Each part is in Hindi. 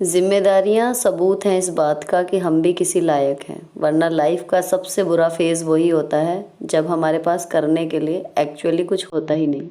जिम्मेदारियां सबूत हैं इस बात का कि हम भी किसी लायक हैं, वरना लाइफ का सबसे बुरा फेज़ वही होता है जब हमारे पास करने के लिए एक्चुअली कुछ होता ही नहीं।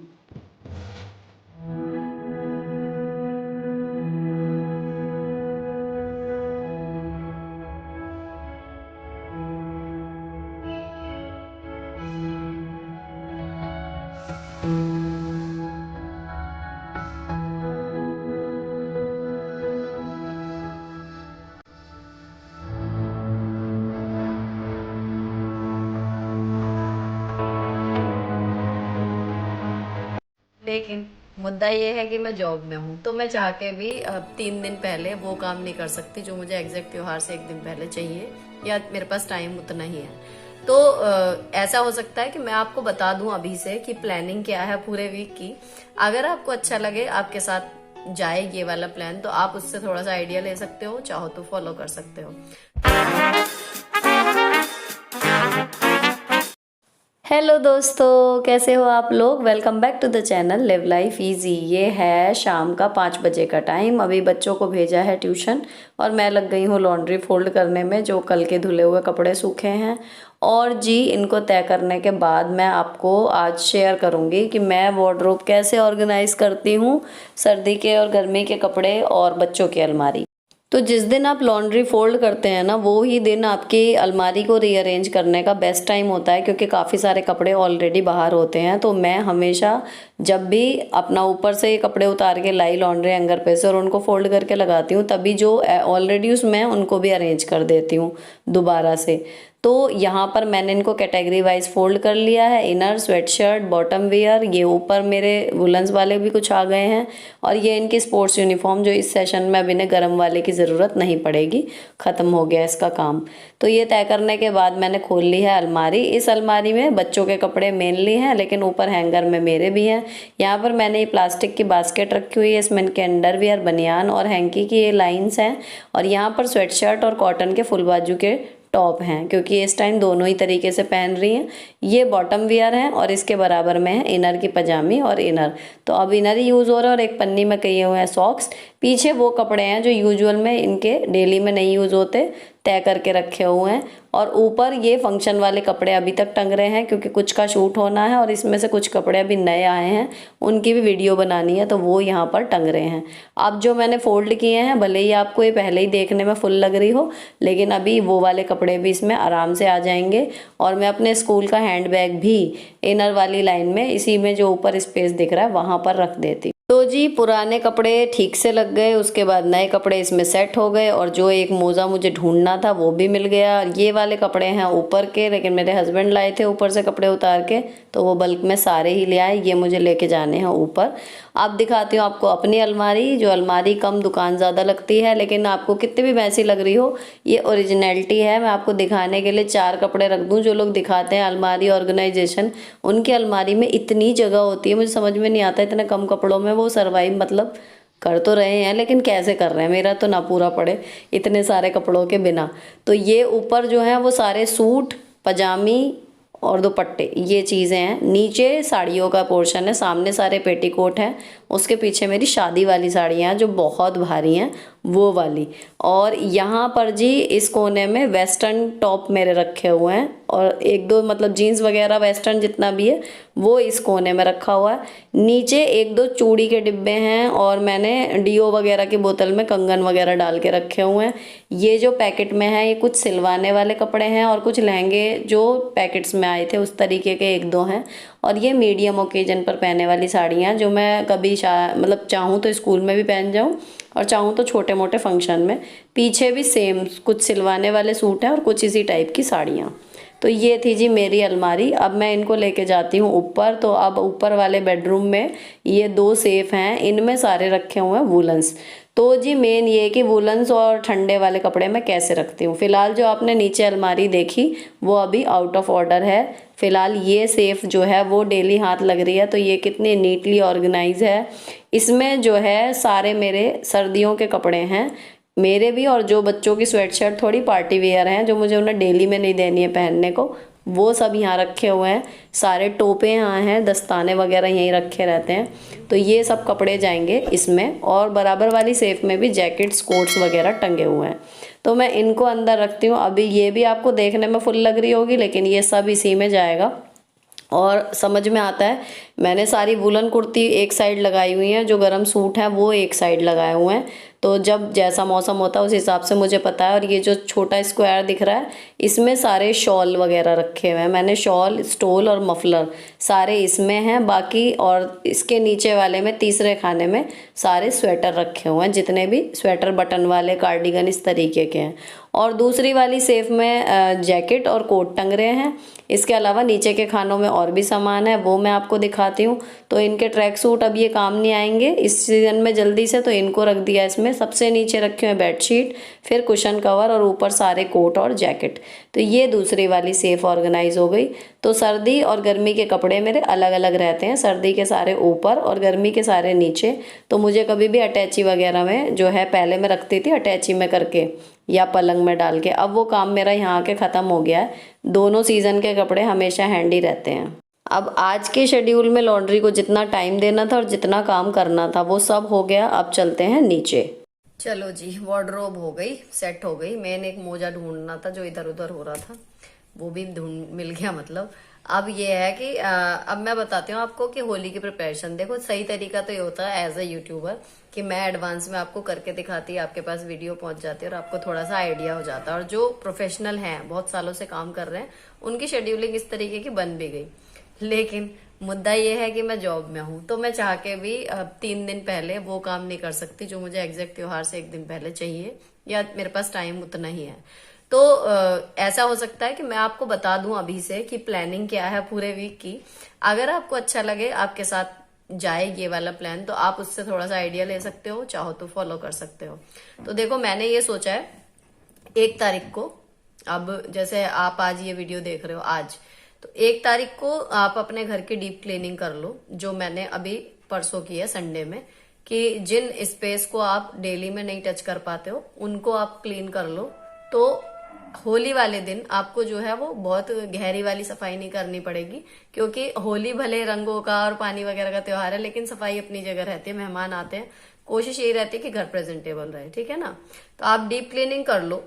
लेकिन मुद्दा ये है कि मैं जॉब में हूँ, तो मैं चाह के भी 3 दिन पहले वो काम नहीं कर सकती जो मुझे एग्जैक्ट त्योहार से 1 दिन पहले चाहिए, या मेरे पास टाइम उतना ही है। तो ऐसा हो सकता है कि मैं आपको बता दूं अभी से कि प्लानिंग क्या है पूरे वीक की। अगर आपको अच्छा लगे, आपके साथ जाए ये वाला प्लान, तो आप उससे थोड़ा सा आइडिया ले सकते हो, चाहो तो फॉलो कर सकते हो। हेलो दोस्तों, कैसे हो आप लोग। Welcome back to the channel live life easy. ये है शाम का 5 बजे का टाइम। अभी बच्चों को भेजा है ट्यूशन और मैं लग गई हूँ लॉन्ड्री फोल्ड करने में, जो कल के धुले हुए कपड़े सूखे हैं। और जी, इनको तय करने के बाद मैं आपको आज शेयर करूँगी कि मैं वार्डरोब कैसे ऑर्गेनाइज करती हूँ, सर्दी के और गर्मी के कपड़े और बच्चों की अलमारी। तो जिस दिन आप लॉन्ड्री फोल्ड करते हैं ना, वो ही दिन आपकी अलमारी को रीअरेंज करने का बेस्ट टाइम होता है, क्योंकि काफ़ी सारे कपड़े ऑलरेडी बाहर होते हैं। तो मैं हमेशा जब भी अपना ऊपर से ये कपड़े उतार के लाई लॉन्ड्री हैंगर पे से और उनको फोल्ड करके लगाती हूँ, तभी जो ऑलरेडी उसमें है उनको भी अरेंज कर देती हूँ दोबारा से। तो यहाँ पर मैंने इनको कैटेगरी वाइज फोल्ड कर लिया है। इनर, स्वेटशर्ट, बॉटम वियर, ये ऊपर मेरे वुलन्स वाले भी कुछ आ गए हैं, और ये इनकी स्पोर्ट्स यूनिफॉर्म, जो इस सेशन में अब इन्हें गर्म वाले की ज़रूरत नहीं पड़ेगी, ख़त्म हो गया इसका काम। तो ये तय करने के बाद मैंने खोल ली है अलमारी। इस अलमारी में बच्चों के कपड़े मेनली हैं, लेकिन ऊपर हैंगर में मेरे भी हैं। यहाँ पर मैंने ये प्लास्टिक की बास्केट रखी हुई है, इसमें इनके अंडरवियर, बनियान और हैंकी की ये लाइन्स हैं। और यहाँ पर स्वेटशर्ट और कॉटन के फुल बाजू के टॉप हैं, क्योंकि इस टाइम दोनों ही तरीके से पहन रही हैं। ये बॉटम वियर हैं और इसके बराबर में है इनर की पजामी और इनर। तो अब इनर ही यूज़ हो रहा है और एक पन्नी में किए हुए हैं सॉक्स। पीछे वो कपड़े हैं जो यूजुअल में इनके डेली में नहीं यूज़ होते, तय करके रखे हुए हैं। और ऊपर ये फंक्शन वाले कपड़े अभी तक टंग रहे हैं, क्योंकि कुछ का शूट होना है और इसमें से कुछ कपड़े अभी नए आए हैं, उनकी भी वीडियो बनानी है, तो वो यहाँ पर टंग रहे हैं। अब जो मैंने फोल्ड किए हैं, भले ही आपको ये पहले ही देखने में फुल लग रही हो, लेकिन अभी वो वाले कपड़े भी इसमें आराम से आ जाएंगे। और मैं अपने स्कूल का हैंड बैग भी इनर वाली लाइन में, इसी में जो ऊपर स्पेस दिख रहा है वहाँ पर रख देती। तो जी, पुराने कपड़े ठीक से लग गए, उसके बाद नए कपड़े इसमें सेट हो गए, और जो एक मोज़ा मुझे ढूंढना था वो भी मिल गया। ये वाले कपड़े हैं ऊपर के, लेकिन मेरे हस्बैंड लाए थे ऊपर से कपड़े उतार के, तो वो बल्क में सारे ही ले आए। ये मुझे लेके जाने हैं ऊपर। अब दिखाती हूँ आपको अपनी अलमारी। जो अलमारी कम दुकान ज़्यादा लगती है, लेकिन आपको कितनी भी मैसी लग रही हो, ये ओरिजिनलिटी है। मैं आपको दिखाने के लिए 4 कपड़े रख दूँ। जो लोग दिखाते हैं अलमारी ऑर्गेनाइजेशन, उनकी अलमारी में इतनी जगह होती है, मुझे समझ में नहीं आता इतने कम कपड़ों में वो सर्वाइव, मतलब कर तो रहे हैं लेकिन कैसे कर रहे हैं। मेरा तो ना पूरा पड़े इतने सारे कपड़ों के बिना। तो ये ऊपर जो है वो सारे सूट, पजामी और दुपट्टे, ये चीज़ें हैं। नीचे साड़ियों का पोर्शन है, सामने सारे पेटीकोट हैं, उसके पीछे मेरी शादी वाली साड़ियाँ हैं जो बहुत भारी हैं, वो वाली। और यहाँ पर जी इस कोने में वेस्टर्न टॉप मेरे रखे हुए हैं, और 1-2 मतलब जीन्स वगैरह वेस्टर्न जितना भी है वो इस कोने में रखा हुआ है। नीचे 1-2 चूड़ी के डिब्बे हैं, और मैंने डीओ वगैरह की बोतल में कंगन वगैरह डाल के रखे हुए हैं। ये जो पैकेट में है, ये कुछ सिलवाने वाले कपड़े हैं, और कुछ लहंगे जो पैकेट्स में आए थे उस तरीके के 1-2 हैं। और ये मीडियम ओकेजन पर पहनने वाली साड़ियाँ, जो मैं कभी मतलब चाहूँ तो स्कूल में भी पहन जाऊँ, और चाहूँ तो छोटे मोटे फंक्शन में। पीछे भी सेम कुछ सिलवाने वाले सूट हैं और कुछ इसी टाइप की साड़ियाँ। तो ये थी जी मेरी अलमारी। अब मैं इनको लेके जाती हूँ ऊपर। तो अब ऊपर वाले बेडरूम में ये 2 सेफ हैं, इनमें सारे रखे हुए हैं वुलन्स। तो जी मेन ये कि वुलन्स और ठंडे वाले कपड़े मैं कैसे रखती हूँ। फिलहाल जो आपने नीचे अलमारी देखी वो अभी आउट ऑफ ऑर्डर है। फिलहाल ये सेफ जो है वो डेली हाथ लग रही है, तो ये कितनी नीटली ऑर्गेनाइज है। इसमें जो है सारे मेरे सर्दियों के कपड़े हैं, मेरे भी, और जो बच्चों की स्वेटशर्ट थोड़ी पार्टी वेयर हैं, जो मुझे उन्हें डेली में नहीं देनी है पहनने को, वो सब यहाँ रखे हुए हैं। सारे टोपे यहाँ हैं, दस्ताने वगैरह यहीं रखे रहते हैं। तो ये सब कपड़े जाएंगे इसमें, और बराबर वाली सेफ में भी जैकेट्स कोट्स वगैरह टंगे हुए हैं। तो मैं इनको अंदर रखती हूँ। अभी ये भी आपको देखने में फुल लग रही होगी, लेकिन ये सब इसी में जाएगा। और समझ में आता है, मैंने सारी वुलन कुर्ती एक साइड लगाई हुई है, जो गर्म सूट है वो एक साइड लगाए हुए हैं। तो जब जैसा मौसम होता है उस हिसाब से मुझे पता है। और ये जो छोटा स्क्वायर दिख रहा है, इसमें सारे शॉल वगैरह रखे हुए हैं मैंने। शॉल, स्टोल और मफलर सारे इसमें हैं। बाकी और इसके नीचे वाले में, तीसरे खाने में, सारे स्वेटर रखे हुए हैं, जितने भी स्वेटर बटन वाले, कार्डिगन, इस तरीके के हैं। और दूसरी वाली सेफ में जैकेट और कोट टंग रहे हैं। इसके अलावा नीचे के खानों में और भी सामान है, वो मैं आपको दिखाती हूँ। तो इनके ट्रैक सूट अब ये काम नहीं आएंगे इस सीज़न में जल्दी से, तो इनको रख दिया इसमें। सबसे नीचे रखे हुए बेडशीट, फिर कुशन कवर, और ऊपर सारे कोट और जैकेट। तो ये दूसरी वाली सेफ ऑर्गेनाइज हो गई। तो सर्दी और गर्मी के कपड़े मेरे अलग अलग रहते हैं, सर्दी के सारे ऊपर और गर्मी के सारे नीचे। तो मुझे कभी भी अटैची वगैरह में जो है, पहले मैं रखती थी अटैची में करके या पलंग में डाल के, अब वो काम मेरा यहाँ के ख़त्म हो गया है। दोनों सीज़न के कपड़े हमेशा हैंडी रहते हैं। अब आज के शेड्यूल में लॉन्ड्री को जितना टाइम देना था और जितना काम करना था वो सब हो गया। अब चलते हैं नीचे। चलो जी, वार्डरोब हो गई, सेट हो गई। मैंने एक मोजा ढूंढना था जो इधर उधर हो रहा था, वो भी ढूंढ मिल गया। मतलब अब ये है कि अब मैं बताती हूँ आपको कि होली की प्रिपरेशन। देखो, सही तरीका तो ये होता है एज अ यूट्यूबर कि मैं एडवांस में आपको करके दिखाती, आपके पास वीडियो पहुंच जाती है और आपको थोड़ा सा आइडिया हो जाता है। और जो प्रोफेशनल हैं, बहुत सालों से काम कर रहे हैं, उनकी शेड्यूलिंग इस तरीके की बन भी गई। लेकिन मुद्दा ये है कि मैं जॉब में हूँ, तो मैं चाह के भी 3 दिन पहले वो काम नहीं कर सकती जो मुझे एग्जैक्ट त्योहार से 1 दिन पहले चाहिए, या मेरे पास टाइम उतना ही है। तो ऐसा हो सकता है कि मैं आपको बता दूं अभी से कि प्लानिंग क्या है पूरे वीक की। अगर आपको अच्छा लगे, आपके साथ जाए ये वाला प्लान, तो आप उससे थोड़ा सा आइडिया ले सकते हो, चाहो तो फॉलो कर सकते हो। तो देखो, मैंने ये सोचा है 1 तारीख को, अब जैसे आप आज ये वीडियो देख रहे हो आज, तो 1 तारीख को आप अपने घर की डीप क्लीनिंग कर लो, जो मैंने अभी परसों की है संडे में। कि जिन स्पेस को आप डेली में नहीं टच कर पाते हो उनको आप क्लीन कर लो। तो होली वाले दिन आपको जो है वो बहुत गहरी वाली सफाई नहीं करनी पड़ेगी, क्योंकि होली भले रंगों का और पानी वगैरह का त्योहार है, लेकिन सफाई अपनी जगह रहती है। मेहमान आते हैं, कोशिश यही रहती है कि घर प्रेजेंटेबल रहे, ठीक है ना। तो आप डीप क्लीनिंग कर लो।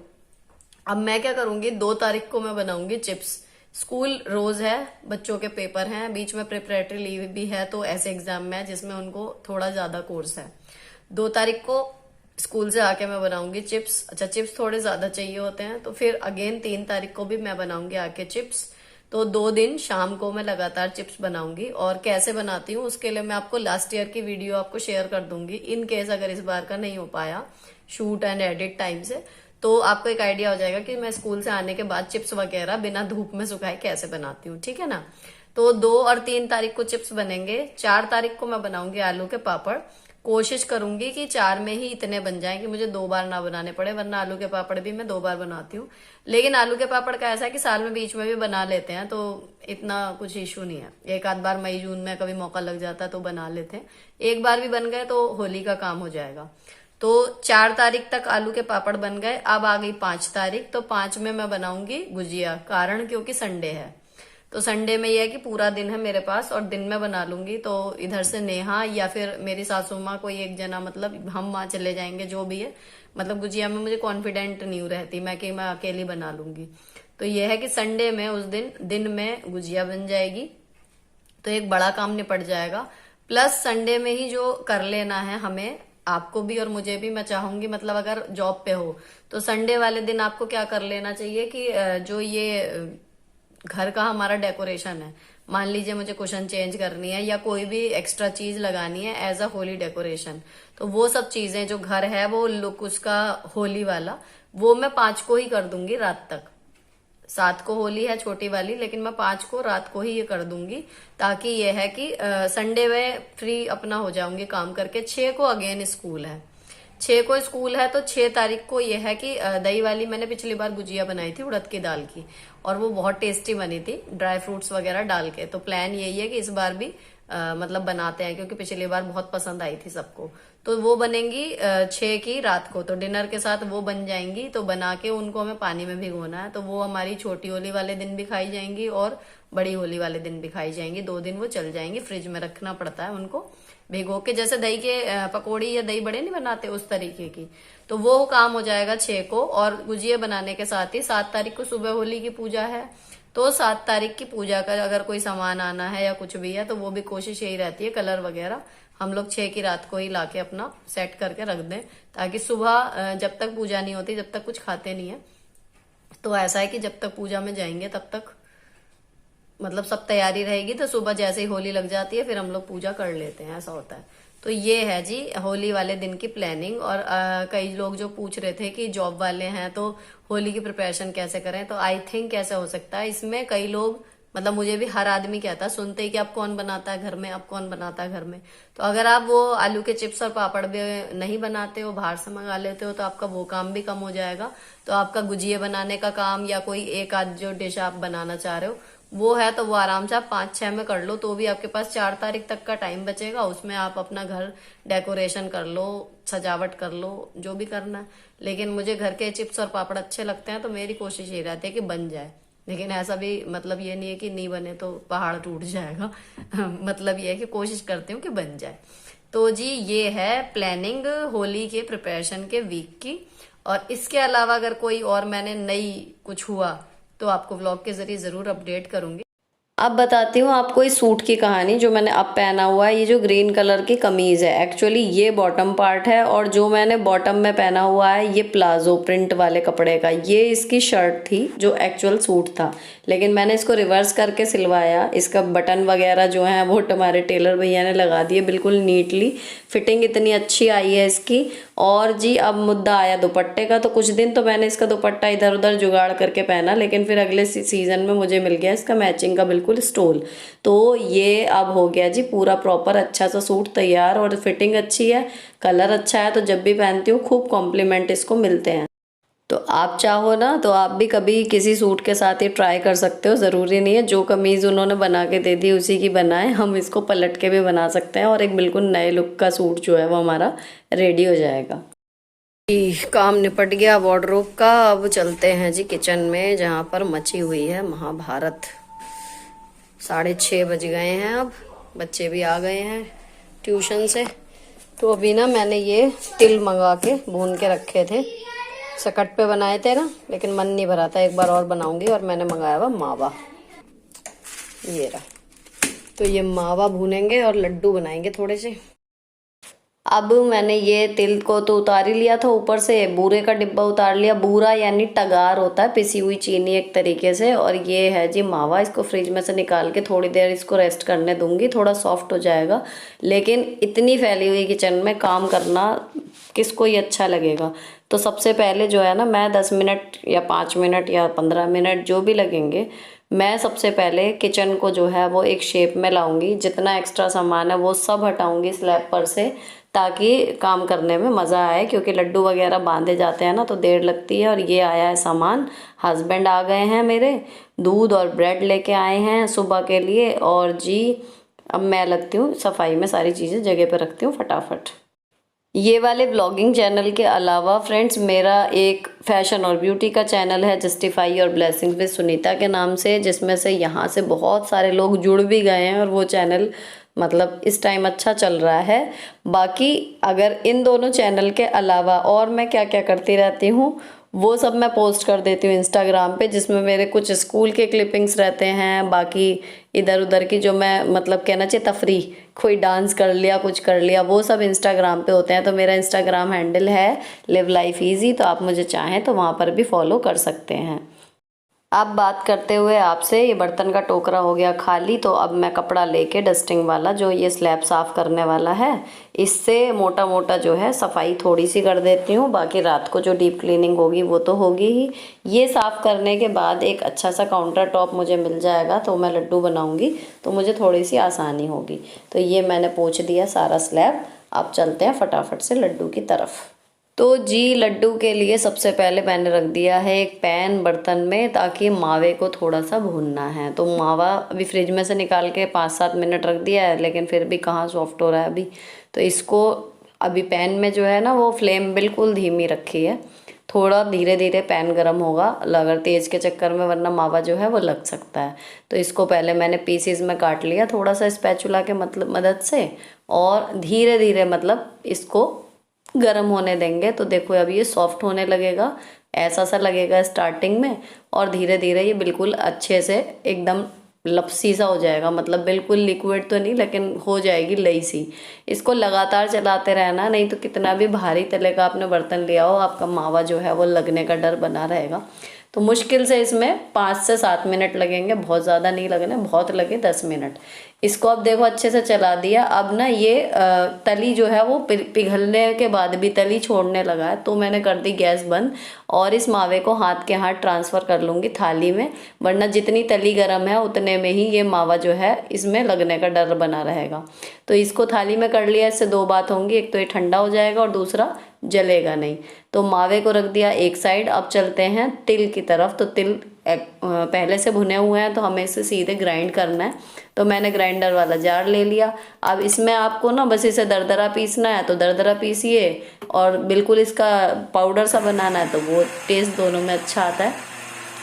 अब मैं क्या करूंगी, 2 तारीख को मैं बनाऊंगी चिप्स। स्कूल रोज है, बच्चों के पेपर हैं, बीच में प्रिपरेटरी लीव भी है, तो ऐसे एग्जाम में है जिसमें उनको थोड़ा ज्यादा कोर्स है। 2 तारीख को स्कूल से आके मैं बनाऊंगी चिप्स। अच्छा, चिप्स थोड़े ज्यादा चाहिए होते हैं, तो फिर अगेन 3 तारीख को भी मैं बनाऊंगी आके चिप्स। तो 2 दिन शाम को मैं लगातार चिप्स बनाऊंगी। और कैसे बनाती हूँ उसके लिए मैं आपको लास्ट ईयर की वीडियो आपको शेयर कर दूंगी, इन केस अगर इस बार का नहीं हो पाया शूट एंड एडिट टाइम से, तो आपको एक आइडिया हो जाएगा कि मैं स्कूल से आने के बाद चिप्स वगैरह बिना धूप में सुखाए कैसे बनाती हूँ, ठीक है ना। तो 2 और 3 तारीख को चिप्स बनेंगे। 4 तारीख को मैं बनाऊंगी आलू के पापड़। कोशिश करूंगी कि 4 में ही इतने बन जाएं कि मुझे 2 बार ना बनाने पड़े, वरना आलू के पापड़ भी मैं 2 बार बनाती हूँ। लेकिन आलू के पापड़ का ऐसा है कि साल में बीच में भी बना लेते हैं, तो इतना कुछ इशू नहीं है। एक आध बार मई जून में कभी मौका लग जाता है तो बना लेते हैं। एक बार भी बन गए तो होली का काम हो जाएगा। तो 4 तारीख तक आलू के पापड़ बन गए। अब आ गई 5 तारीख, तो 5 में मैं बनाऊंगी गुजिया, कारण क्योंकि संडे है। तो संडे में यह है कि पूरा दिन है मेरे पास और दिन में बना लूंगी। तो इधर से नेहा या फिर मेरी सासू माँ, कोई एक जना, मतलब हम वहां चले जाएंगे, जो भी है। मतलब गुजिया में मुझे कॉन्फिडेंट नहीं रहती मैं कि मैं अकेली बना लूंगी। तो यह है कि संडे में उस दिन में गुजिया बन जाएगी, तो एक बड़ा काम निपट जाएगा। प्लस संडे में ही जो कर लेना है हमें, आपको भी और मुझे भी, मैं चाहूंगी मतलब अगर जॉब पे हो तो संडे वाले दिन आपको क्या कर लेना चाहिए कि जो ये घर का हमारा डेकोरेशन है, मान लीजिए मुझे कुशन चेंज करनी है या कोई भी एक्स्ट्रा चीज लगानी है एज अ होली डेकोरेशन, तो वो सब चीजें जो घर है वो लुक उसका होली वाला, वो मैं 5 को ही कर दूंगी रात तक। 7 को होली है छोटी वाली, लेकिन मैं 5 को रात को ही ये कर दूंगी, ताकि ये है कि संडे में फ्री अपना हो जाऊंगी काम करके। 6 को अगेन स्कूल है, 6 को स्कूल है, तो 6 तारीख को ये है कि दही वाली मैंने पिछली बार गुजिया बनाई थी उड़द की दाल की, और वो बहुत टेस्टी बनी थी ड्राई फ्रूट्स वगैरह डाल के। तो प्लान यही है कि इस बार भी मतलब बनाते हैं, क्योंकि पिछली बार बहुत पसंद आई थी सबको। तो वो बनेंगी 6 की रात को, तो डिनर के साथ वो बन जाएंगी। तो बना के उनको हमें पानी में भिगोना है, तो वो हमारी छोटी होली वाले दिन भी खाई जाएंगी और बड़ी होली वाले दिन भी खाई जाएंगी। 2 दिन वो चल जाएंगी, फ्रिज में रखना पड़ता है उनको भिगो के, जैसे दही के पकौड़ी या दही बड़े नहीं बनाते उस तरीके की। तो वो काम हो जाएगा 6 को। और गुजिया बनाने के साथ ही 7 तारीख को सुबह होली की पूजा है, तो 7 तारीख की पूजा का अगर कोई सामान आना है या कुछ भी है, तो वो भी कोशिश यही रहती है कलर वगैरह हम लोग 6 की रात को ही लाके अपना सेट करके रख दें, ताकि सुबह जब तक पूजा नहीं होती, जब तक कुछ खाते नहीं है, तो ऐसा है कि जब तक पूजा में जाएंगे तब तक मतलब सब तैयारी रहेगी, तो सुबह जैसे ही होली लग जाती है फिर हम लोग पूजा कर लेते हैं, ऐसा होता है। तो ये है जी होली वाले दिन की प्लानिंग। और कई लोग जो पूछ रहे थे कि जॉब वाले हैं तो होली की प्रिपरेशन कैसे करें, तो आई थिंक कैसे हो सकता है इसमें। कई लोग मतलब मुझे भी हर आदमी कहता है सुनते ही कि आप कौन बनाता है घर में, आप कौन बनाता है घर में। तो अगर आप वो आलू के चिप्स और पापड़ भी नहीं बनाते हो, बाहर से मंगा लेते हो, तो आपका वो काम भी कम हो जाएगा। तो आपका गुजिया बनाने का काम या कोई एक आध जो डिश आप बनाना चाह रहे हो वो है, तो वो आराम से आप 5-6 में कर लो, तो भी आपके पास 4 तारीख तक का टाइम बचेगा। उसमें आप अपना घर डेकोरेशन कर लो, सजावट कर लो, जो भी करना है। लेकिन मुझे घर के चिप्स और पापड़ अच्छे लगते हैं, तो मेरी कोशिश ये रहती है कि बन जाए। लेकिन ऐसा भी मतलब ये नहीं है कि नहीं बने तो पहाड़ टूट जाएगा मतलब ये है कि कोशिश करती हूँ कि बन जाए। तो जी ये है प्लानिंग होली के प्रिपरेशन के वीक की। और इसके अलावा अगर कोई और मैंने नई कुछ हुआ तो आपको व्लॉग के जरिए जरूर अपडेट करूंगी। अब बताती हूँ आपको इस सूट की कहानी जो मैंने अब पहना हुआ है। ये जो ग्रीन कलर की कमीज है, एक्चुअली ये बॉटम पार्ट है, और जो मैंने बॉटम में पहना हुआ है ये प्लाजो प्रिंट वाले कपड़े का, ये इसकी शर्ट थी जो एक्चुअल सूट था। लेकिन मैंने इसको रिवर्स करके सिलवाया। इसका बटन वगैरह जो है वो हमारे टेलर भैया ने लगा दिए बिल्कुल नीटली। फिटिंग इतनी अच्छी आई है इसकी। और जी अब मुद्दा आया दुपट्टे का। तो कुछ दिन तो मैंने इसका दुपट्टा इधर उधर जुगाड़ करके पहना, लेकिन फिर अगले सीजन में मुझे मिल गया इसका मैचिंग का बिल्कुल स्टोल। तो ये अब हो गया जी पूरा प्रॉपर अच्छा सा सूट तैयार, और फिटिंग अच्छी है, कलर अच्छा है, तो जब भी पहनती हूँ खूब कॉम्प्लीमेंट इसको मिलते हैं। तो आप चाहो ना तो आप भी कभी किसी सूट के साथ ही ट्राई कर सकते हो। ज़रूरी नहीं है जो कमीज़ उन्होंने बना के दे दी उसी की बनाए, हम इसको पलट के भी बना सकते हैं और एक बिल्कुल नए लुक का सूट जो है वो हमारा रेडी हो जाएगा। काम निपट गया वार्डरोब का। अब चलते हैं जी किचन में जहाँ पर मची हुई है महाभारत। 6:30 बज गए हैं, अब बच्चे भी आ गए हैं ट्यूशन से। तो अभी ना मैंने ये तिल मंगा के भून के रखे थे, सकट पे बनाए थे ना, लेकिन मन नहीं भरा था, एक बार और बनाऊंगी। और मैंने मंगाया हुआ मावा, ये रहा। तो ये मावा भूनेंगे और लड्डू बनाएंगे थोड़े से। अब मैंने ये तिल को तो उतार ही लिया था, ऊपर से बूरे का डिब्बा उतार लिया। बूरा यानी टगार होता है, पिसी हुई चीनी एक तरीके से। और ये है जी मावा, इसको फ्रिज में से निकाल के थोड़ी देर इसको रेस्ट करने दूंगी, थोड़ा सॉफ्ट हो जाएगा। लेकिन इतनी फैली हुई किचन में काम करना किसको ही अच्छा लगेगा। तो सबसे पहले जो है ना, मैं 10 मिनट या 5 मिनट या 15 मिनट जो भी लगेंगे, मैं सबसे पहले किचन को जो है वो एक शेप में लाऊंगी। जितना एक्स्ट्रा सामान है वो सब हटाऊंगी स्लैब पर से, ताकि काम करने में मज़ा आए। क्योंकि लड्डू वगैरह बांधे जाते हैं ना तो देर लगती है। और ये आया है सामान, हस्बैंड आ गए हैं मेरे, दूध और ब्रेड लेके आए हैं सुबह के लिए। और जी अब मैं लगती हूँ सफाई में, सारी चीज़ें जगह पर रखती हूँ फटाफट। ये वाले व्लॉगिंग चैनल के अलावा फ्रेंड्स मेरा एक फैशन और ब्यूटी का चैनल है, जस्टिफाई और ब्लेसिंग्स विद सुनीता के नाम से, जिसमें से यहाँ से बहुत सारे लोग जुड़ भी गए हैं और वो चैनल मतलब इस टाइम अच्छा चल रहा है। बाकी अगर इन दोनों चैनल के अलावा और मैं क्या क्या करती रहती हूँ वो सब मैं पोस्ट कर देती हूँ इंस्टाग्राम पे, जिसमें मेरे कुछ स्कूल के क्लिपिंग्स रहते हैं। बाकी इधर उधर की जो मैं मतलब कहना चाहिए तफरीह, कोई डांस कर लिया, कुछ कर लिया, वो सब इंस्टाग्राम पे होते हैं। तो मेरा इंस्टाग्राम हैंडल है लिव लाइफ ईजी, तो आप मुझे चाहें तो वहाँ पर भी फॉलो कर सकते हैं। अब बात करते हुए आपसे, ये बर्तन का टोकरा हो गया खाली। तो अब मैं कपड़ा लेके डस्टिंग वाला, जो ये स्लैब साफ़ करने वाला है, इससे मोटा मोटा जो है सफाई थोड़ी सी कर देती हूँ। बाकी रात को जो डीप क्लीनिंग होगी वो तो होगी ही। ये साफ़ करने के बाद एक अच्छा सा काउंटर टॉप मुझे मिल जाएगा, तो मैं लड्डू बनाऊँगी तो मुझे थोड़ी सी आसानी होगी। तो ये मैंने पोंछ दिया सारा स्लैब। अब चलते हैं फटाफट से लड्डू की तरफ। तो जी लड्डू के लिए सबसे पहले मैंने रख दिया है एक पैन बर्तन में, ताकि मावे को थोड़ा सा भूनना है। तो मावा अभी फ्रिज में से निकाल के 5-7 मिनट रख दिया है, लेकिन फिर भी कहाँ सॉफ्ट हो रहा है अभी। तो इसको अभी पैन में जो है ना वो फ्लेम बिल्कुल धीमी रखी है, थोड़ा धीरे धीरे पैन गर्म होगा अगर तेज़ के चक्कर में, वरना मावा जो है वो लग सकता है। तो इसको पहले मैंने पीसीज में काट लिया थोड़ा सा स्पैचुला के मदद से, और धीरे धीरे मतलब इसको गर्म होने देंगे। तो देखो अभी ये सॉफ्ट होने लगेगा, ऐसा सा लगेगा स्टार्टिंग में, और धीरे धीरे ये बिल्कुल अच्छे से एकदम लपसी सा हो जाएगा। मतलब बिल्कुल लिक्विड तो नहीं, लेकिन हो जाएगी लई सी। इसको लगातार चलाते रहना, नहीं तो कितना भी भारी तले का आपने बर्तन लिया हो, आपका मावा जो है वो लगने का डर बना रहेगा। तो मुश्किल से इसमें 5 से 7 मिनट लगेंगे, बहुत ज़्यादा नहीं लगने, बहुत लगे 10 मिनट। इसको अब देखो अच्छे से चला दिया। अब ना ये तली जो है वो पिघलने के बाद भी तली छोड़ने लगा है, तो मैंने कर दी गैस बंद, और इस मावे को हाथ के हाथ ट्रांसफ़र कर लूँगी थाली में, वरना जितनी तली गर्म है उतने में ही ये मावा जो है इसमें लगने का डर बना रहेगा। तो इसको थाली में कर लिया, इससे 2 बात होंगी, एक तो ये ठंडा हो जाएगा और दूसरा जलेगा नहीं। तो मावे को रख दिया एक साइड। अब चलते हैं तिल की तरफ। तो तिल पहले से भुने हुए हैं, तो हमें इसे सीधे ग्राइंड करना है। तो मैंने ग्राइंडर वाला जार ले लिया। अब इसमें आपको ना बस इसे दरदरा पीसना है तो दरदरा पीसिए, और बिल्कुल इसका पाउडर सा बनाना है तो वो टेस्ट दोनों में अच्छा आता है।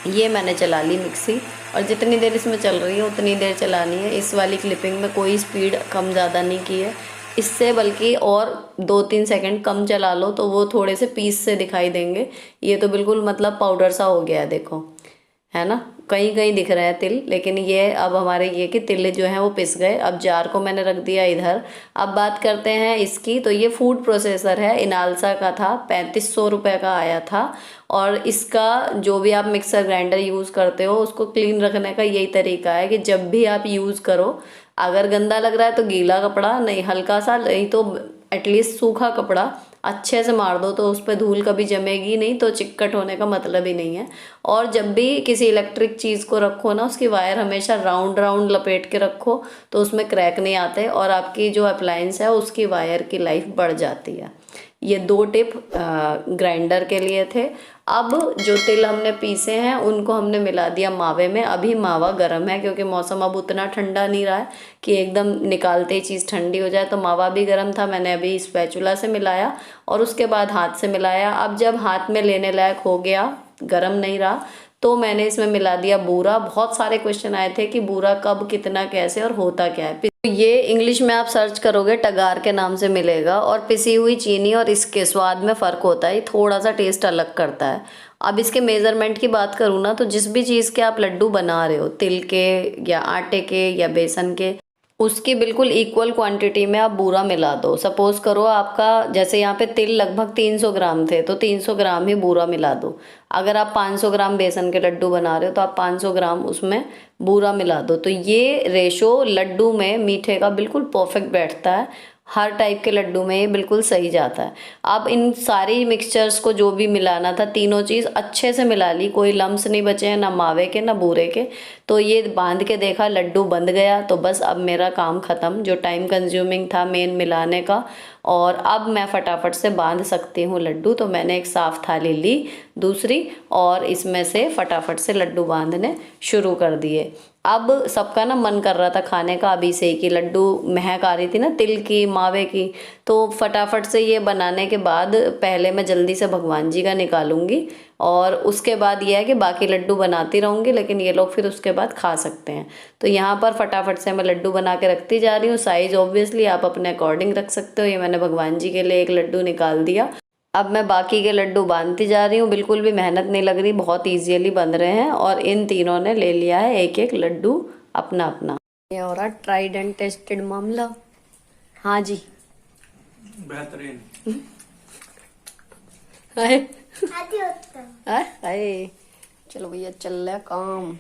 ये मैंने चला ली मिक्सी, और जितनी देर इसमें चल रही है उतनी देर चलानी है। इस वाली क्लिपिंग में कोई स्पीड कम ज़्यादा नहीं की है, इससे बल्कि और 2-3 सेकंड कम चला लो तो वो थोड़े से पीस से दिखाई देंगे। ये तो बिल्कुल मतलब पाउडर सा हो गया है, देखो है ना, कहीं कहीं दिख रहा है तिल, लेकिन ये अब हमारे ये कि तिल जो हैं वो पिस गए। अब जार को मैंने रख दिया इधर। अब बात करते हैं इसकी। तो ये फूड प्रोसेसर है, इनालसा का था, 3500 रुपये का आया था। और इसका जो भी आप मिक्सर ग्राइंडर यूज़ करते हो उसको क्लीन रखने का यही तरीका है कि जब भी आप यूज़ करो, अगर गंदा लग रहा है तो गीला कपड़ा, नहीं हल्का सा, नहीं तो एटलीस्ट सूखा कपड़ा अच्छे से मार दो, तो उस पर धूल कभी जमेगी नहीं, तो चिक्कट होने का मतलब ही नहीं है। और जब भी किसी इलेक्ट्रिक चीज़ को रखो ना, उसकी वायर हमेशा राउंड राउंड लपेट के रखो, तो उसमें क्रैक नहीं आते, और आपकी जो अप्लायंस है उसकी वायर की लाइफ बढ़ जाती है। ये 2 टिप ग्राइंडर के लिए थे। अब जो तिल हमने पीसे हैं उनको हमने मिला दिया मावे में। अभी मावा गर्म है, क्योंकि मौसम अब उतना ठंडा नहीं रहा है कि एकदम निकालते ही चीज़ ठंडी हो जाए। तो मावा भी गर्म था, मैंने अभी स्पैचुला से मिलाया और उसके बाद हाथ से मिलाया। अब जब हाथ में लेने लायक हो गया, गर्म नहीं रहा, तो मैंने इसमें मिला दिया बूरा। बहुत सारे क्वेश्चन आए थे कि बूरा कब, कितना, कैसे और होता क्या है। तो ये इंग्लिश में आप सर्च करोगे टगार के नाम से मिलेगा, और पिसी हुई चीनी और इसके स्वाद में फ़र्क होता है, थोड़ा सा टेस्ट अलग करता है। अब इसके मेज़रमेंट की बात करूँ ना, तो जिस भी चीज़ के आप लड्डू बना रहे हो, तिल के या आटे के या बेसन के, उसकी बिल्कुल इक्वल क्वांटिटी में आप बूरा मिला दो। सपोज करो आपका जैसे यहाँ पे तिल लगभग 300 ग्राम थे, तो 300 ग्राम ही बूरा मिला दो। अगर आप 500 ग्राम बेसन के लड्डू बना रहे हो तो आप 500 ग्राम उसमें बूरा मिला दो। तो ये रेशो लड्डू में मीठे का बिल्कुल परफेक्ट बैठता है, हर टाइप के लड्डू में ये बिल्कुल सही जाता है। अब इन सारी मिक्सचर्स को जो भी मिलाना था, तीनों चीज़ अच्छे से मिला ली, कोई लम्स नहीं बचे हैं, ना मावे के ना बूरे के। तो ये बांध के देखा, लड्डू बंध गया। तो बस अब मेरा काम ख़त्म, जो टाइम कंज्यूमिंग था मेन मिलाने का, और अब मैं फटाफट से बांध सकती हूँ लड्डू। तो मैंने एक साफ़ थाली ली दूसरी, और इसमें से फटाफट से लड्डू बांधने शुरू कर दिए। अब सबका ना मन कर रहा था खाने का अभी से ही, कि लड्डू महक आ रही थी ना तिल की, मावे की। तो फटाफट से ये बनाने के बाद पहले मैं जल्दी से भगवान जी का निकालूंगी, और उसके बाद ये है कि बाकी लड्डू बनाती रहूँगी, लेकिन ये लोग फिर उसके बाद खा सकते हैं। तो यहाँ पर फटाफट से मैं लड्डू बना के रखती जा रही हूँ। साइज़ ऑब्वियसली आप अपने अकॉर्डिंग रख सकते हो। ये मैंने भगवान जी के लिए एक लड्डू निकाल दिया। अब मैं बाकी के लड्डू बांधती जा रही हूँ, बिल्कुल भी मेहनत नहीं लग रही, बहुत ईजिली बन रहे हैं। और इन तीनों ने ले लिया है एक एक लड्डू अपना अपना। ये हो रहा ट्राइड एंड टेस्टेड मामला। हाँ जी, बेहतरीन। हाय हाय, चलो भैया चल रहा है काम।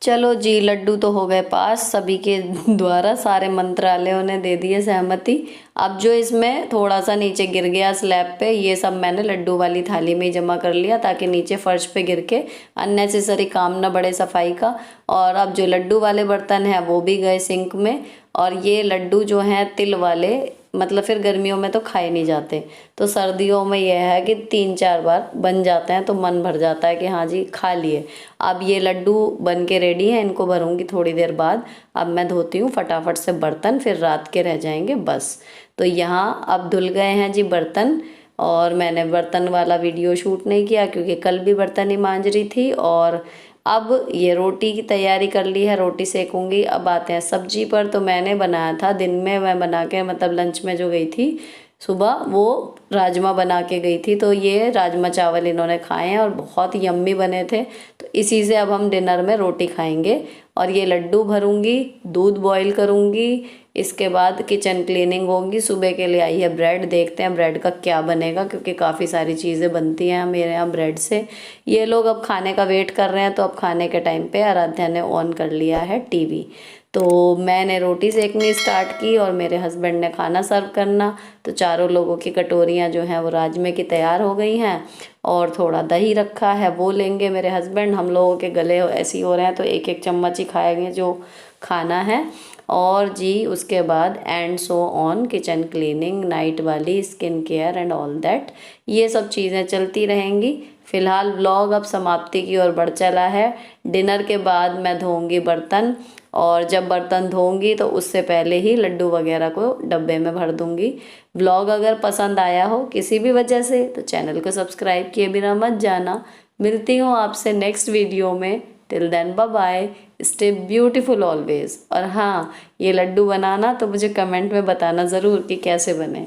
चलो जी, लड्डू तो हो गए पास सभी के द्वारा, सारे मंत्रालयों ने दे दिए सहमति। अब जो इसमें थोड़ा सा नीचे गिर गया स्लैब पे, ये सब मैंने लड्डू वाली थाली में ही जमा कर लिया, ताकि नीचे फर्श पे गिर के अननेसेसरी काम ना बढ़े सफाई का। और अब जो लड्डू वाले बर्तन हैं वो भी गए सिंक में, और ये लड्डू जो हैं तिल वाले मतलब फिर गर्मियों में तो खाए नहीं जाते। तो सर्दियों में यह है कि 3-4 बार बन जाते हैं तो मन भर जाता है कि हाँ जी खा लिए। अब ये लड्डू बन के रेडी हैं, इनको भरूंगी थोड़ी देर बाद। अब मैं धोती हूँ फटाफट से बर्तन, फिर रात के रह जाएंगे बस। तो यहाँ अब धुल गए हैं जी बर्तन, और मैंने बर्तन वाला वीडियो शूट नहीं किया क्योंकि कल भी बर्तन ही मांज रही थी। और अब ये रोटी की तैयारी कर ली है, रोटी सेकूंगी। अब आते हैं सब्जी पर। तो मैंने बनाया था दिन में, मैं बना के मतलब लंच में जो गई थी सुबह, वो राजमा बना के गई थी। तो ये राजमा चावल इन्होंने खाए हैं और बहुत यम्मी बने थे। तो इसी से अब हम डिनर में रोटी खाएंगे। और ये लड्डू भरूंगी, दूध बॉईल करूंगी, इसके बाद किचन क्लीनिंग होगी। सुबह के लिए आई है ब्रेड, देखते हैं ब्रेड का क्या बनेगा क्योंकि काफ़ी सारी चीज़ें बनती हैं मेरे यहाँ ब्रेड से। ये लोग अब खाने का वेट कर रहे हैं, तो अब खाने के टाइम पे आराध्या ने ऑन कर लिया है टीवी। तो मैंने रोटी सेकनी स्टार्ट की और मेरे हस्बैंड ने खाना सर्व करना। तो चारों लोगों की कटोरियाँ जो हैं वो राजमे की तैयार हो गई हैं, और थोड़ा दही रखा है वो लेंगे मेरे हस्बैंड। हम लोगों के गले ऐसे ही हो रहे हैं तो एक एक चम्मच ही खाएंगे जो खाना है। और जी उसके बाद and so on, kitchen cleaning, night वाली skin care and all that, ये सब चीज़ें चलती रहेंगी। फिलहाल व्लॉग अब समाप्ति की ओर बढ़ चला है। डिनर के बाद मैं धोऊंगी बर्तन, और जब बर्तन धोऊंगी तो उससे पहले ही लड्डू वगैरह को डब्बे में भर दूंगी। व्लॉग अगर पसंद आया हो किसी भी वजह से तो चैनल को सब्सक्राइब किए बिना मत जाना। मिलती हूँ आपसे नेक्स्ट वीडियो में। Till then bye bye, stay beautiful always. और हाँ, ये लड्डू बनाना तो मुझे कमेंट में बताना ज़रूर कि कैसे बने।